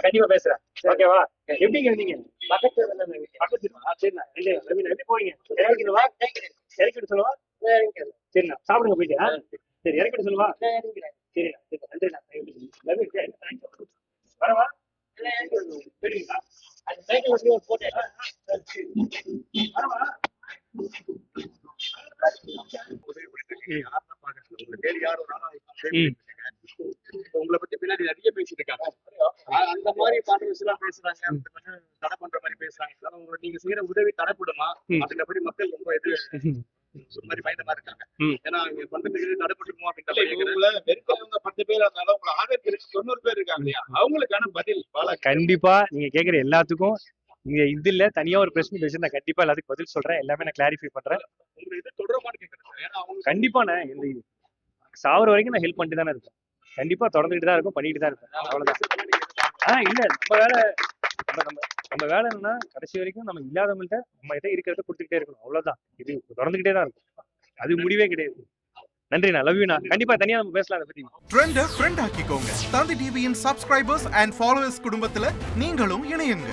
கண்டிப்பா பேசுறேன். ஓகேவா? எப்படிங்க இருந்தீங்க? பக்கத்துவா? சரிண்ணா. எப்படி போறீங்க? இறக்கிடுவா? இறக்கிட்டு சொல்லவா? சரிண்ணா. சாப்பிடுங்க போயிட்டு. சரி, இறக்கிட்டு சொல்லவா? சரிண்ணா. சரி, நன்றிண்ணா. வரவா? சரிங்களா? வரவா? உங்களை பத்தி பின்னாடி நிறைய பேசிட்டு இருக்காங்க. அந்த மாதிரி பார்ட்னர்ஸ் எல்லாம் பேசுறாங்க, தடை பண்ற மாதிரி பேசுறாங்க. உங்களுக்கு நீங்க செய்யற உதவி தடைப்படுமா அப்படின்றபடி மக்கள் ரொம்ப இது மாதிரி பயந்தமா இருக்காங்க. ஏன்னா இங்க பண்றதுக்கு தடைப்பட்டுமோ அப்படின்ற 10 பேர் இருந்தாலும் உங்களை 90 பேர் இருக்காங்க இல்லையா, அவங்களுக்கான பதில் கண்டிப்பா நீங்க கேக்குற எல்லாத்துக்கும் இங்க இது இல்ல, தனியா ஒரு பிரச்சனை பேசி நான் கண்டிப்பா எல்லாத்துக்கும் பதில் சொல்றேன். எல்லாமே நான் கிளாரிஃபை பண்றேன். உங்க இது தொடர்பான்னு கேட்கறேன். ஏன்னா அவங்க கண்டிப்பா நான் இந்த சாவர வரைக்கும் நான் ஹெல்ப் பண்ணிட்டு தானே இருக்கேன். கண்டிப்பா தொடர்ந்துட்டு தான் இருக்கும், பண்ணிட்டு தான் இருப்பேன். அவ்வளவுதான். இல்ல நம்ம வேலை என்னன்னா கடைசி வரைக்கும் நம்ம இல்லாதவங்கள்ட்ட நம்ம இதை இருக்கிறத கொடுத்துக்கிட்டே இருக்கணும். அவ்வளவுதான். இது தொடர்ந்துகிட்டே தான் இருக்கும். அது முடிவே கிடையாது. நன்றி, நான் லவ் யூ. நான் கண்டிப்பா தனியா நம்ம பேசலாம் அதை பத்தி. ட்ரெண்ட ஃப்ரெண்ட் ஆக்கிக்கோங்க. தந்தி டிவியின் சப்ஸ்கிரைபர்ஸ் அண்ட் ஃபாலோவர்ஸ் குடும்பத்துல நீங்களும் இணையுங்க.